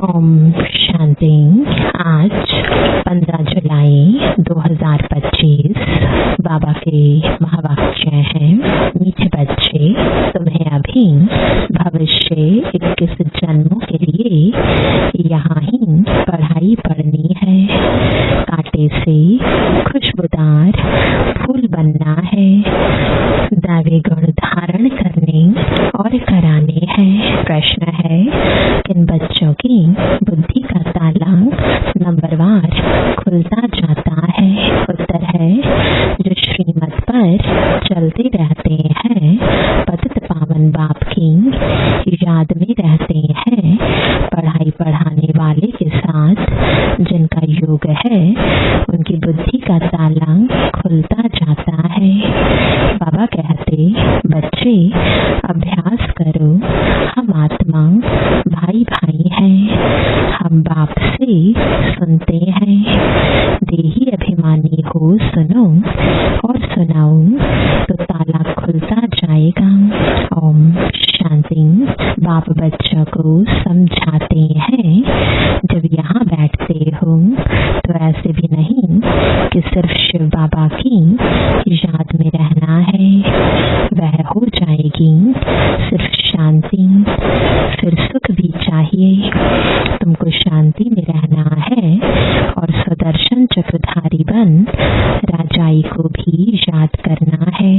ओम शांति। आज 15 जुलाई 2025 बाबा के महावाक्य हैं। मीठे बच्चे, तुम्हें अभी भविष्य 21 जन्मों के लिए यहाँ ही पढ़ाई पढ़नी है। कांटे से खुशबूदार फूल बनना है। दैवी गुण धारण करने और कराने हैं। प्रश्न है, किन बच्चों की बुद्धि का ताला नंबरवार खुलता जाता है? उत्तर है, जो श्रीमत पर चलते रहते हैं, पतित पावन बाप की याद में रहते हैं, पढ़ाई पढ़ाने वाले के साथ जिनका योग है, उनकी बुद्धि का ताला खुलता जाता है। बाबा कहते, बच्चे अभ्यास करो, हम आत्मा भाई भाई हैं, हम बाप से सुनते हैं। देही अभिमानी हो, सुनो और सुनाओ तो ताला खुलता जाएगा। ओम शांति। बाप बच्चों को समझाते हैं, जब यहाँ बैठते हो तो ऐसे भी नहीं कि सिर्फ शिव बाबा की याद में रहना है, वह हो जाएगी सिर्फ शांति। फिर सुख भी चाहिए। तुमको शांति में रहना है और सुदर्शन चक्रधारी बन राजाई को भी याद करना है।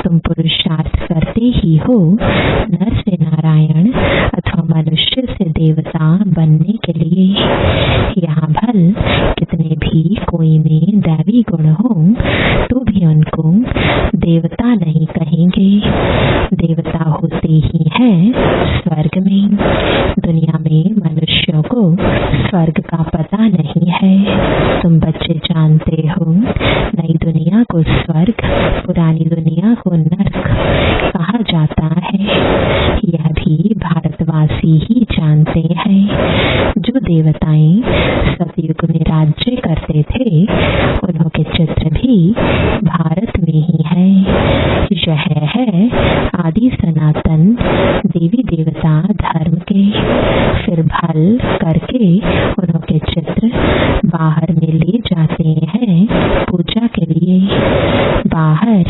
तुम पुरुषार्थ करते ही हो नर से नारायण अथवा मनुष्य से देवता बनने के लिए। यहाँ भल कितने भी कोई में दैवी गुण हो तो भी उनको देवता नहीं कहेंगे। देवता होते ही हैं स्वर्ग में। दुनिया में मनुष्यों को स्वर्ग का पता नहीं है। तुम बच्चे जानते हो, नई दुनिया को स्वर्ग, पुरानी दुनिया को नरक कहा जाता है। यह भी भारतवासी ही जानते हैं। जो देवताएं सतयुग में राज्य करते थे, उनके चित्र भी भारत में ही है। यह है आदि सनातन देवी देवता धर्म के। फिर भल करके उनके चित्र बाहर में ले जाते हैं पूजा के लिए। बाहर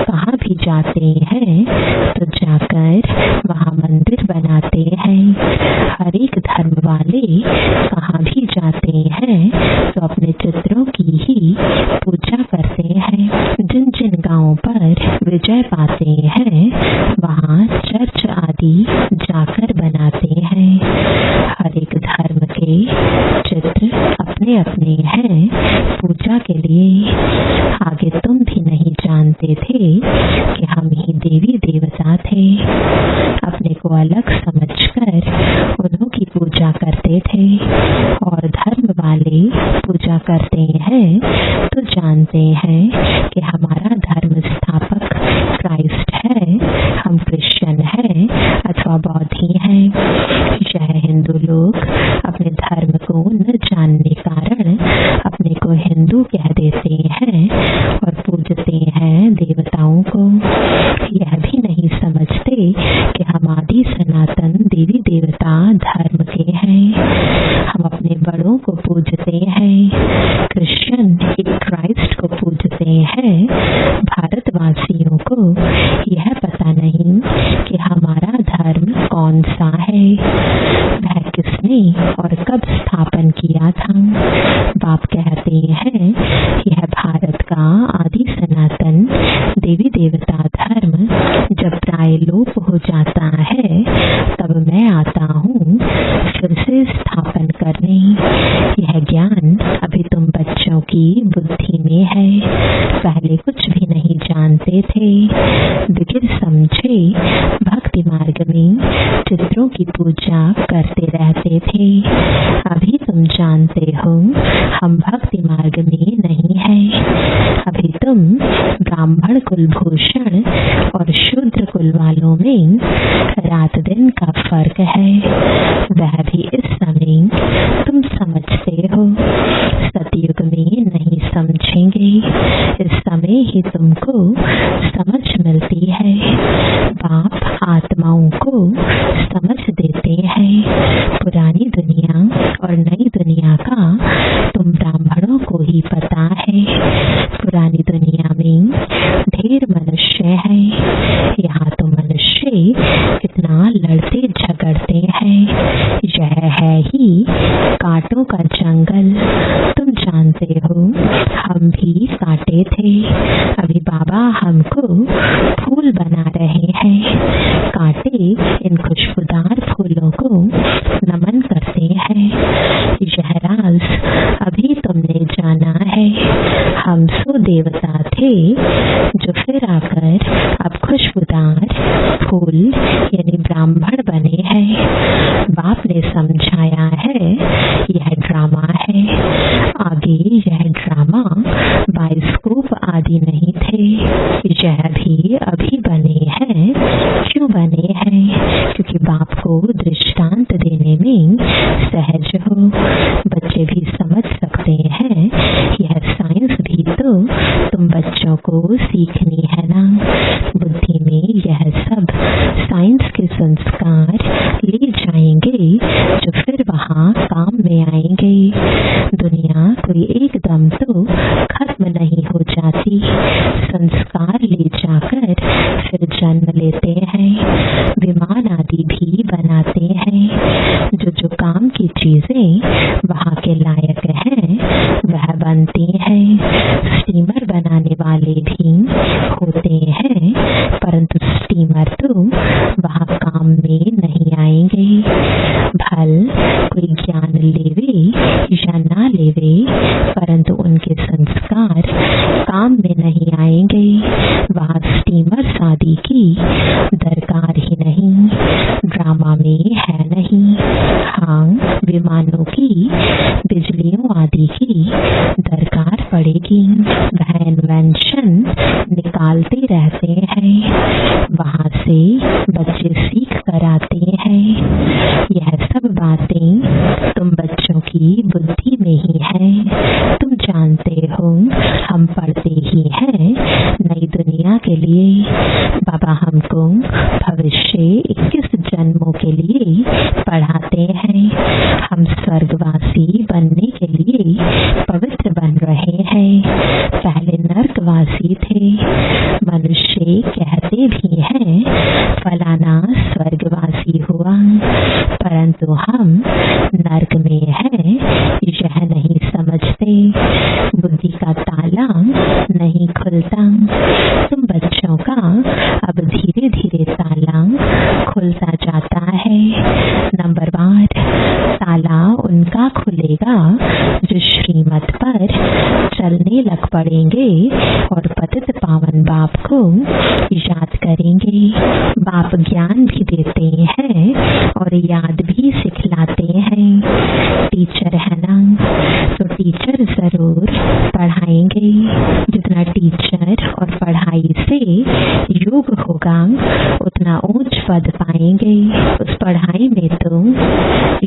कहाँ भी जाते हैं तो जाकर वहाँ मंदिर बनाते हैं। हर एक धर्म वाले कहाँ भी जाते हैं तो अपने चित्रों की ही पूजा करते हैं। जिन जिन गांवों पर विजय पाते हैं, वहाँ चर्च आदि जाकर बनाते हैं। हर एक धर्म के चित्र अपने अपने हैं पूजा के लिए। आगे तुम भी नहीं जानते थे कि हम ही देवी देवता थे। अपने को अलग समझकर उन्हों की पूजा करते थे। और धर्म वाले पूजा करते हैं तो जानते हैं कि हमारा धर्म स्थापक क्राइस्ट है, हम क्रिश्चियन हैं अथवा बौद्धी हैं। यह हिंदू लोग अपने धर्म को न जानने कारण अपने को हिंदू कह देते हैं और पूजते हैं देवताओं को। यह भी नहीं समझते कि हम आदि सनातन देवी देवता धर्म के हैं। हम अपने बड़ों को पूजते हैं। क्रिश्चियन एक क्राइस्ट को पूजते हैं। भारतवासियों को यह पता नहीं कि हमारा धर्म कौन सा है, वह किसने और कब स्थापन किया था। बाप कहते हैं, यह भारत का आदि सनातन देवी देवता धर्म जब प्राय लोप हो जाता है, तब मैं आता हूँ फिर से स्थापन करने। यह ज्ञान अभी तुम बच्चों की बुद्धि में है। पहले कुछ भी नहीं जानते थे। बिगिर समझे भक्ति मार्ग में चित्रों की पूजा करते रहते थे। अभी तुम जानते हो हम भक्ति मार्ग में नहीं है। अभी तुम ब्राह्मण कुलभूषण और शूद्र कुल वालों में रात दिन का फर्क है। वह भी इस समय तुम समझते हो, सतयुग में नहीं समझेंगे। इस समय ही तुमको समझ मिलती है। बाप आत्माओं को समझ देते हैं। पुरानी दुनिया और नई दुनिया का तुम ब्राह्मणों को ही पता है। पुरानी दुनिया में ढेर मनुष्य है, यहाँ तो मनुष्य कितना लड़ते झगड़ते हैं। यह है ही कांटों का जंगल। तुम जानते हो हम भी कांटे थे, अभी बाबा हमको फूल बना रहे हैं। कांटे इन खुशबूदार फूलों को नमन करते हैं। यह राज अभी तुमने जाना है। हम सो देवता थे जो फिर आकर अब खुशबूदार फूल यानी ब्राह्मण बने हैं। बाप ने समझाया है यह ड्रामा है। आगे यह ड्रामा बायोस्कोप आदि नहीं थे, यह भी अभी बने हैं। क्यों बने हैं? क्योंकि बाप को दृष्टांत देने में सहज हो, बच्चे भी समझ सकते हैं। यह साइंस भी तो तुम बच्चों को सीखनी है ना। बुद्धि में यह सब साइंस के संस्कार ले जाएंगे जो फिर वहाँ काम में आएंगे। दुनिया कोई एकदम तो खत्म नहीं हो जाती, संस्कार ले जाकर फिर जन्म लेते हैं। विमान आदि भी बनाते हैं। जो काम की चीजें वहाँ के लायक हैं वह बनती हैं। स्टीमर बनाने वाले भी होते हैं, परंतु स्टीमर तो वहाँ काम में नहीं आएंगे। भल कोई ज्ञान लेवे या ना लेवे, परंतु उनके संस्कार काम में नहीं आएंगे। वहाँ स्टीमर आदि की दरकार ही नहीं, ड्रामा में है नहीं। हाँ, विमानों की, बिजलियों आदि की दरकार पड़ेगी। वह इन्वेंशन निकालते रहते हैं, वहाँ से बच्चे सीख कर आते हैं। यह सब बातें तुम बच्चों की बुद्धि में ही है। तुम जानते हो हम पढ़ते ही हैं नई दुनिया के लिए। बाबा हमको भविष्य 21 जन्मों के लिए पढ़ाते हैं। हम स्वर्गवासी बनने के लिए पवित्र बन रहे हैं। पहले नरकवासी थे। मनुष्य कहते भी हैं फलाना स्वर्गवासी हुआ, परंतु हम नरक में हैं यह नहीं समझते। बुद्धि का ताला नहीं खुलता। तुम बच्चों का अब धीरे धीरे ताला खुलता जाता है। नंबरवार ताला उनका खुलेगा जो श्रीमत पर चलने लग पड़ेंगे और पतित पावन बाप को याद करेंगे। बाप ज्ञान भी देते हैं और याद भी सिखलाते हैं। टीचर है ना, तो टीचर जरूर पढ़ाएंगे। जितना टीचर और पढ़ाई से योग होगा उतना ऊंच पद पाएंगे। उस पढ़ाई में तो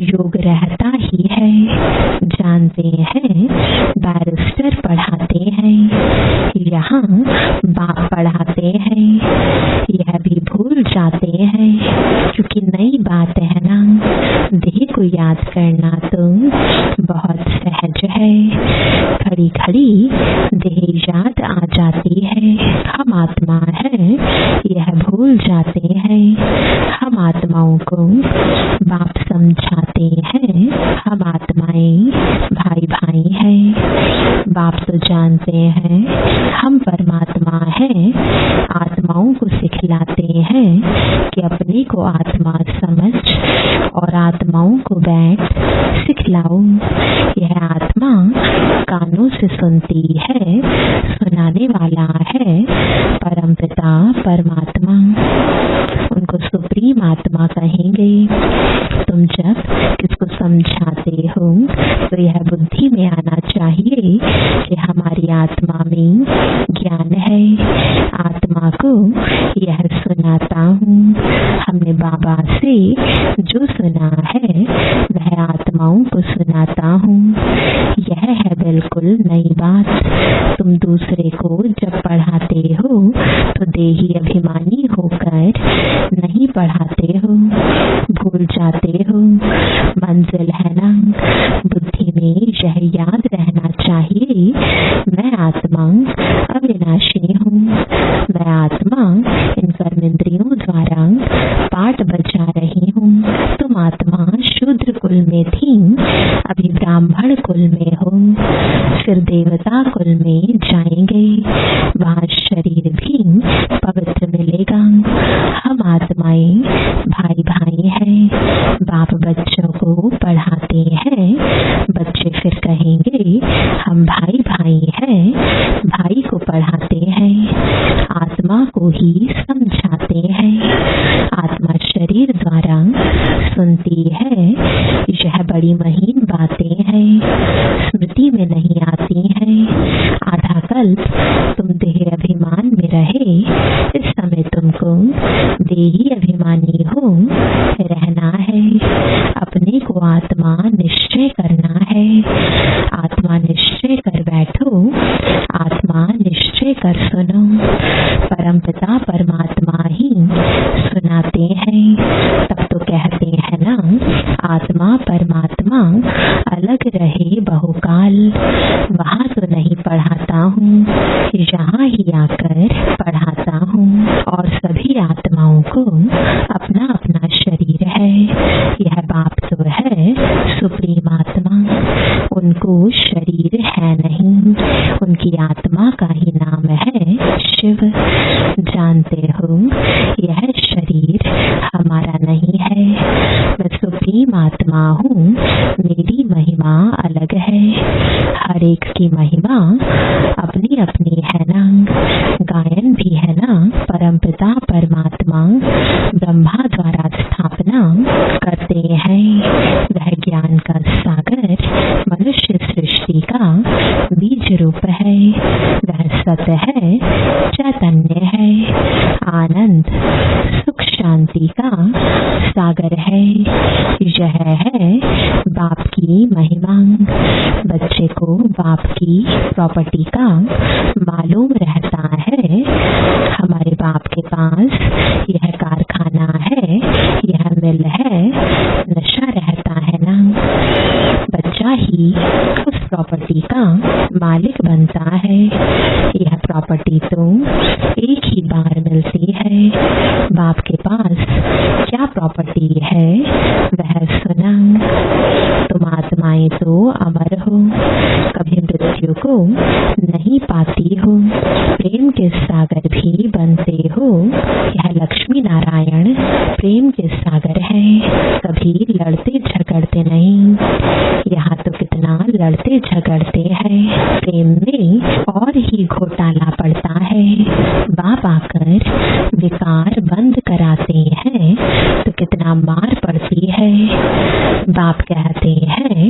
योग रहता ही है। जानते हैं बैरिस्टर पढ़ाते हैं, यहाँ बाप पढ़ाते हैं। यह भी भूल जाते हैं क्योंकि नई बात है ना। देह को याद करना तो बहुत सहज है। खड़ी खड़ी देह याद आ जाती है। हम आत्मा है यह भूल जाते हैं। हम आत्माओं को बाप समझाते हैं। हम आत्माएं भाई भाई हैं। बाप तो जानते हैं हम परमात्मा हैं। आत्माओं को सिखलाते हैं कि अपने को आत्मा समझ और आत्माओं को बैठ सिखलाओ। यह आत्मा कानों से सुनती है, सुनाने वाला है परमपिता परमात्मा। उनको सुप्रीम आत्मा कहेंगे। तुम जब किसको समझाते हो तो यह बुद्धि में आना चाहिए कि हमारी आत्मा में ज्ञान है। आत्मा को यह सुनाता हूँ। हमने बाबा से जो सुना है वह आत्माओं को सुनाता हूँ। यह है बिल्कुल नई बात। तुम दूसरे को जब पढ़ाते हो तो देही अभिमानी होकर नहीं पढ़ाते हो, भूल जाते हो। मंजिल है ना। बुद्धि में यह याद रहना चाहिए, मैं आत्मा अविनाशी हूँ। मैं आत्मा इन कर्मेंद्रियों द्वारा पाठ बजा रही हूँ। तुम आत्मा शूद्र कुल में थी, अभी ब्राह्मण कुल में हो, फिर देवता कुल में जाएंगे, वहाँ शरीर भी पवित्र मिलेगा। हम आत्माएं भाई भाई हैं। बाप बच्चों को पढ़ाते हैं, बच्चे फिर कहेंगे हम भाई भाई हैं, भाई को पढ़ाते हैं, आत्मा को ही समझाते हैं। आत्मा शरीर द्वारा सुनती है, यह बड़ी महीन बातें हैं, स्मृति में नहीं आती हैं। आधा कल्प तुम देह अभिमान में रहे, इस समय तुमको देही अभिमानी हो रहना है। अपने को आत्मा निश्चय करना है। आत्मा निश्चय कर बैठो, आत्मा निश्चय कर सुनो। परमपिता परमात्मा ही सुनाते हैं। तब तो कहते हैं ना, आत्मा परमात्मा अलग रहे बहुकाल। वहाँ तो नहीं पढ़ाता हूँ, यहाँ ही आकर पढ़ाता हूँ। और सभी आत्माओं को अपना अपना शरीर है। यह बाप तो है सुप्रीम आत्मा, उनको शरीर है नहीं, उनकी आत्मा का ही नाम है शिव। जानते हो यह शरीर हमारा नहीं है। मैं सुप्रीम आत्मा हूँ, मेरी महिमा अलग है। हर एक की महिमा अपनी अपनी है ना। गायन भी है ना, परमपिता परमात्मा ब्रह्मा द्वारा स्थापना करते हैं। वह ज्ञान का सागर मनुष्य सृष्टि का बीज रूप है। वह सत्य है, चैतन्य है, आनंद सुख शांति का सागर है। यह है बाप की महिमा। बच्चे को बाप की प्रॉपर्टी का मालूम रहता है। हमारे बाप के पास यह कारखाना है, यह मिल है, नशा रहता है ना। बच्चा ही उस प्रॉपर्टी का मालिक बनता है। यह प्रॉपर्टी तो एक ही बार मिलती है। बाप के पास क्या प्रॉपर्टी है वह सुना। तुम आत्माएं तो अमर हो, कभी मृत्यु को नहीं पाती हो, प्रेम के सागर भी बनते हो। यह लक्ष्मी नारायण प्रेम के सागर है, कभी लड़ते झगड़ते नहीं। यहाँ तो कितना लड़ते झगड़ते हैं, प्रेम में और ही घोटाला पड़ता है। बाप आकर विकार बंद कराते हैं तो कितना मार पड़ती है। बाप कहते हैं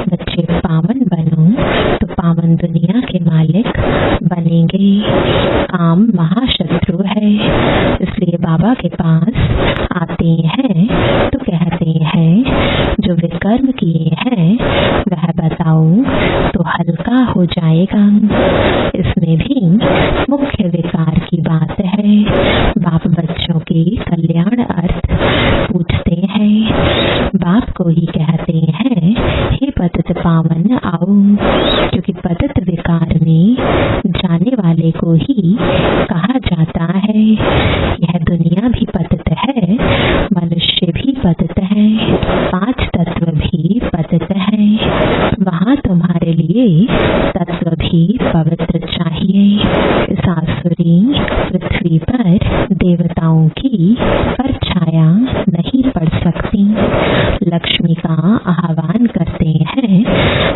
बच्चे पावन बनो तो पावन दुनिया के मालिक बनेंगे। काम महाशत्रु है, इसलिए बाबा के पास आते हैं तो कहते हैं जो विकर्म किए हैं वह बताओ तो हल्का हो जाएगा। इसमें भी मुख्य विकार की बात है। बाप बच्चों के कल्याण अर्थ पूछते हैं। बाप को ही कहते हैं हे पतित पावन आओ, क्योंकि पतित विकार में जाने वाले को ही कहा जाता है। यह दुनिया भी पतित है, मनुष्य भी पतित है, 5 तत्व भी पतित है। वहाँ तुम्हारे लिए तत्व भी पवित्र चाहिए। इस आसुरी पृथ्वी पर देवताओं की परछाया नहीं पड़ सकती। लक्ष्मी का आह्वान करते हैं,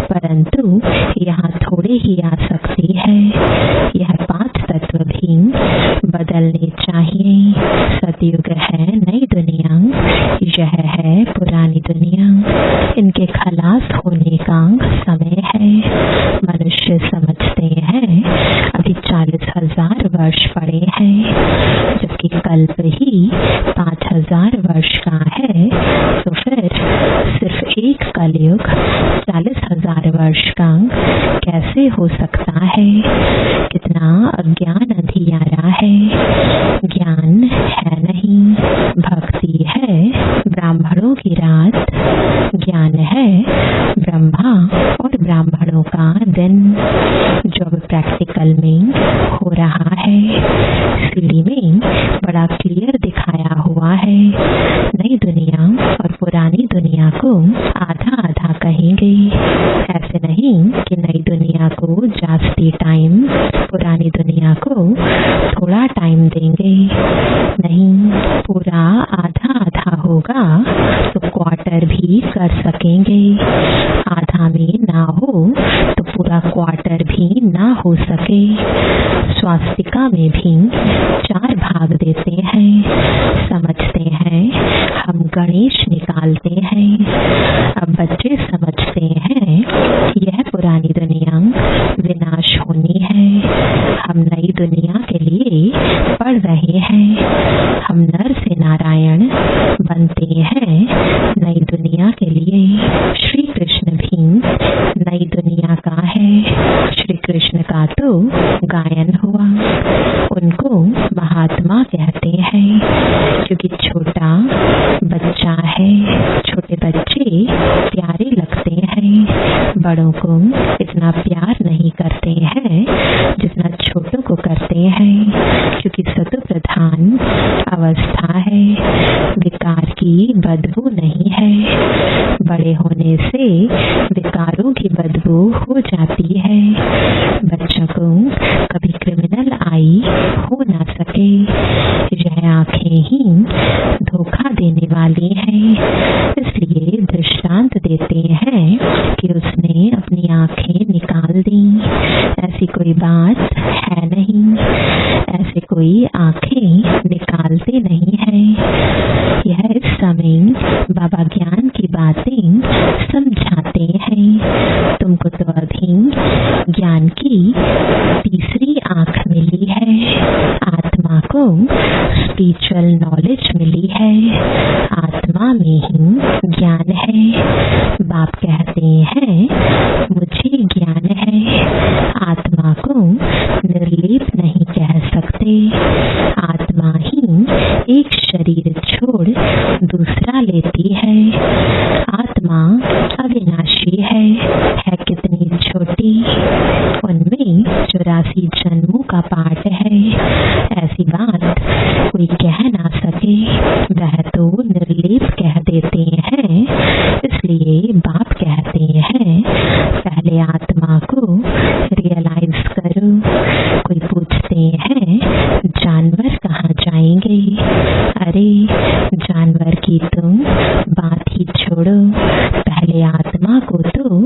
परंतु यहाँ थोड़े ही आ सकती है। यह 5 तत्व भी बदलने चाहिए। सतयुग है नई दुनिया, यह है पुरानी दुनिया। इनके खलास होने का समय है। मनुष्य समझते हैं अभी 40,000 वर्ष पड़े हैं, जबकि कल्प ही 5,000 वर्ष का है। तो फिर सिर्फ एक कलयुग 40,000 वर्ष का कैसे हो सकता है? कितना अज्ञान अंधियारा है। ज्ञान है नहीं, भक्ति है। ब्राह्मणों की रात ज्ञान ब्रह्मा और ब्राह्मणों का दिन जो अब प्रैक्टिकल में हो रहा है। सीढ़ी में बड़ा क्लियर दिखाया हुआ है। नई दुनिया और पुरानी दुनिया को आधा आधा कहेंगे। ऐसे नहीं कि नई दुनिया को जास्ती टाइम, पुरानी दुनिया को थोड़ा टाइम देंगे। नहीं, पूरा आधा आधा होगा तो क्वार्टर भी कर सकेंगे। आधा में ना हो तो पूरा क्वार्टर भी ना हो सके। स्वास्तिका में भी 4 भाग देते हैं। समझते हैं हम गणेश निकालते हैं। अब बच्चे समझते हैं यह पुरानी दुनिया विनाश होनी है। हम नई दुनिया के लिए पढ़ रहे हैं। हम नर से नारायण बनते हैं नई दुनिया के लिए। श्री कृष्ण भी नई दुनिया का है। श्री कृष्ण का तो गायन हुआ। उनको महात्मा कहते हैं क्योंकि छोटा बच्चा है। छोटे बच्चे प्यारे लगते हैं। बड़ों को इतना प्यार नहीं करते हैं जितना छोटों को करते हैं, क्योंकि सतो प्रधान अवस्था है। विकार की बदबू नहीं है। बड़े होने से विकारों की बदबू हो जाती है। बच्चों को कभी क्रिमिनल आई हो ना सके। यह आंखें ही धोखा देने वाली हैं। इसलिए दृष्टांत देते हैं कि उसने अपनी आंखें निकाल दी। ऐसी कोई बात है नहीं। ऐसे कोई आंखें निकालते नहीं है। यह इस समय बाबा ज्ञान की बातें समझाते हैं। तुमको तो अभी ज्ञान की तीसरी आंख मिली है। आत्मा को स्पिरिचुअल नॉलेज मिली है। आत्मा में ही ज्ञान है। बाप कहते हैं मुझे ज्ञान है। आत्मा को निर्लेप नहीं कह सकते। आत्मा ही एक शरीर छोड़ दूसरा लेती है। आत्मा अविनाशी है कितनी छोटी। उनमें 84 जन्मों का पाठ है। ऐसी बात कोई कह ना सके। वह तो निर्लेप कह देते हैं। इसलिए बाप कहते हैं पहले आत्मा को रियलाइज करो। कोई पूछते हैं जानवर कहाँ जाएंगे? अरे जानवर की तुम बात ही छोड़ो। पहले आत्मा को तो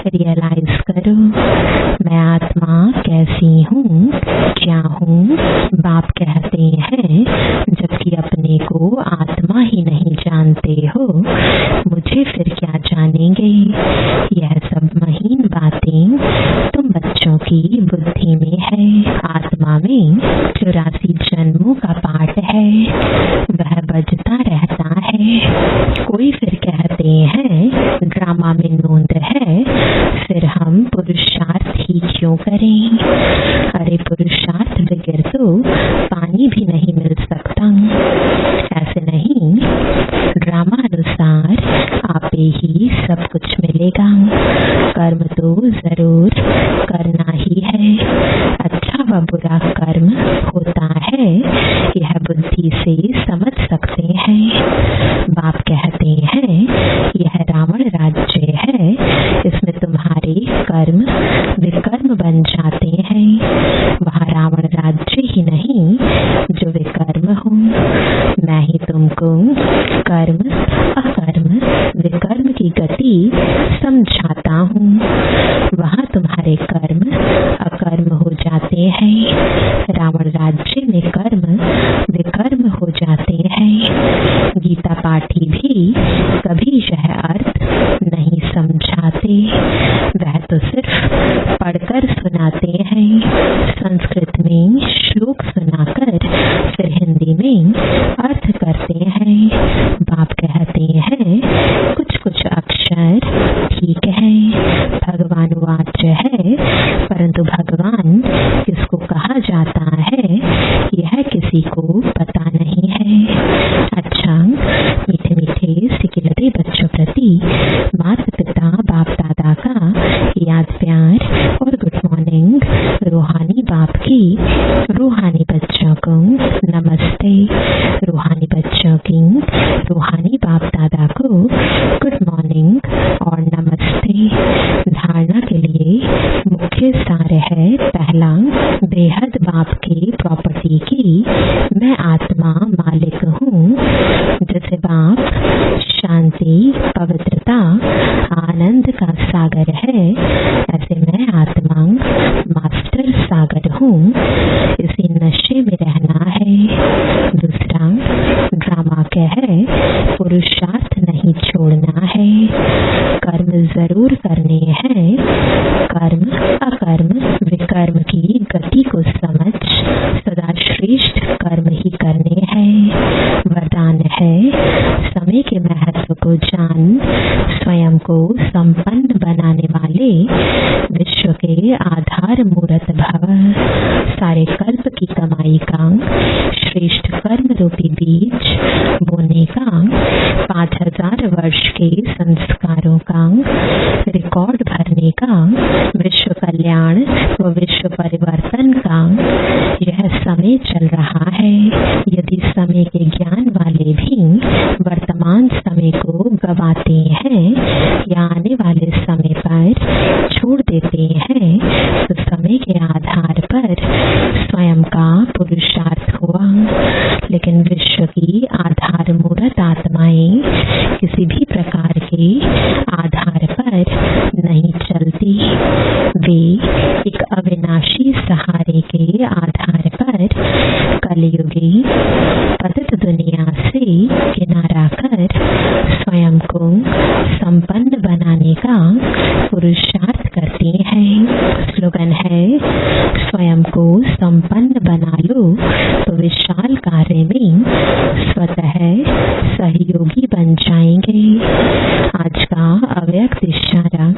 रियलाइज करो। मैं आत्मा कैसी हूँ, क्या हूँ? बाप कहते हैं जबकि अपने को आत्मा ही नहीं जानते हो, मुझे फिर क्या जानेंगे? यह सब महीन बातें तुम बच्चों की बुद्धि में है। आत्मा में 84 जन्मों का पाठ है। वह बजता रहता है। कोई फिर कहते हैं ड्रामा में नोंद है, फिर हम पुरुषार्थ ही क्यों करें? अरे पुरुषार्थ बगैर तो पानी भी नहीं मिल सकता। ऐसे नहीं, ड्रामा अनुसार आपे ही सब कुछ मिलेगा। कर्म तो जरूर करना ही है। अच्छा व बुरा कर्म होता है, यह बुद्धि से समझ सकते हैं। बाप कहते हैं यह रावण राज्य है। इसमें तुम्हारे कर्म विकर्म बन जाते हैं। वहाँ रावण राज्य ही नहीं जो विकर्म हो। मैं ही तुमको कर्म अकर्म विकर्म की गति समझाता हूँ। वहाँ तुम्हारे कर्म अकर्म हो जाते हैं। रावण राज्य में कर्म विकर्म हो जाते हैं। गीता पाठी भी कभी यह अर्थ नहीं समझाते। वह तो सिर्फ पढ़कर सुनाते हैं। संस्कृत में श्लोक सुनाकर फिर हिंदी में अर्थ करते हैं। बाप कहते हैं कुछ कुछ अक्षर ठीक है, भगवान वाच्य है, परंतु भगवान किसको कहा जाता है यह किसी को पता नहीं है। अच्छा, मीठे मीठे सिकिलते बच्चों प्रति माता पिता और नमस्ते। धारणा के लिए मुख्य सार है, पहला, बेहद बाप की प्रॉपर्टी की मैं आत्मा मालिक हूँ। जैसे बाप शांति, पवित्रता, आनंद का सागर है, ऐसे मैं आत्मा मास्टर सागर हूँ। इसी नशे में रहना है। दूसरा, ड्रामा क्या है? पुरुषार्थ नहीं छोड़ना है। कर्म जरूर करने हैं। कर्म अकर्म विकर्म की गति को समझ सदा श्रेष्ठ कर्म ही करने हैं। वरदान है, समय के महत्व को जान स्वयं को संपन्न बनाने वाले विश्व के आधार मूर्त भव। सारे कल्प की कमाई का श्रेष्ठ कर्म रूपी बीज बोने का, 5000 वर्ष के संस्कारों का रिकॉर्ड भरने का, विश्व कल्याण व विश्व परिवर्तन का यह समय चल रहा है। यदि समय के ज्ञान वाले भी वर्तमान समय को गवाते हैं या आने वाले समय पर छोड़ देते हैं, तो समय के आधार पर स्वयं का पुरुषार्थ हुआ। लेकिन विश्व की आधार मूर्त आत्माएं किसी भी प्रकार के आधार पर नहीं चलती। वे एक अविनाशी सहारे के आधार पर कलयुगी पतित दुनिया से किनारा कर स्वयं को संपन्न बनाने का पुरुषार्थ करते हैं। स्लोगन है, स्वयं को संपन्न बना लो तो विशाल कार्य में स्वतः सहयोगी बन जाएंगे। आज का अव्यक्त इशारा,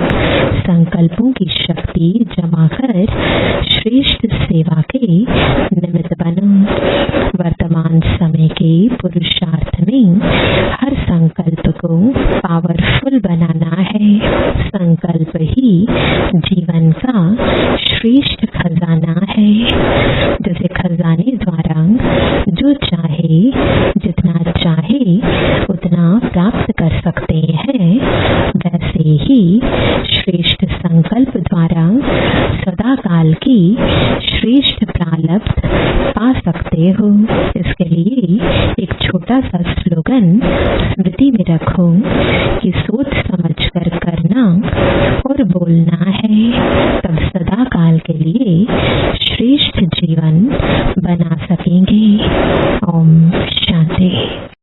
संकल्पों की शक्ति जमा कर श्रेष्ठ सेवा के निमित्त बनो। वर्तमान समय के पुरुषार्थ में हर संकल्प को पावरफुल बनाना है। संकल्प ही जीवन का श्रेष्ठ खजाना है। जैसे खजाने द्वारा जो चाहे, जितना चाहे उतना प्राप्त कर सकते हैं, वैसे ही श्रेष्ठ संकल्प द्वारा सदा काल की श्रेष्ठ प्राप्त पा सकते हो। इसके लिए एक छोटा सा स्लोगन स्मृति में रखो कि सोच समझ कर करना और बोलना है, तब सदा काल के लिए श्रेष्ठ जीवन बना सकेंगे। ओम शांति।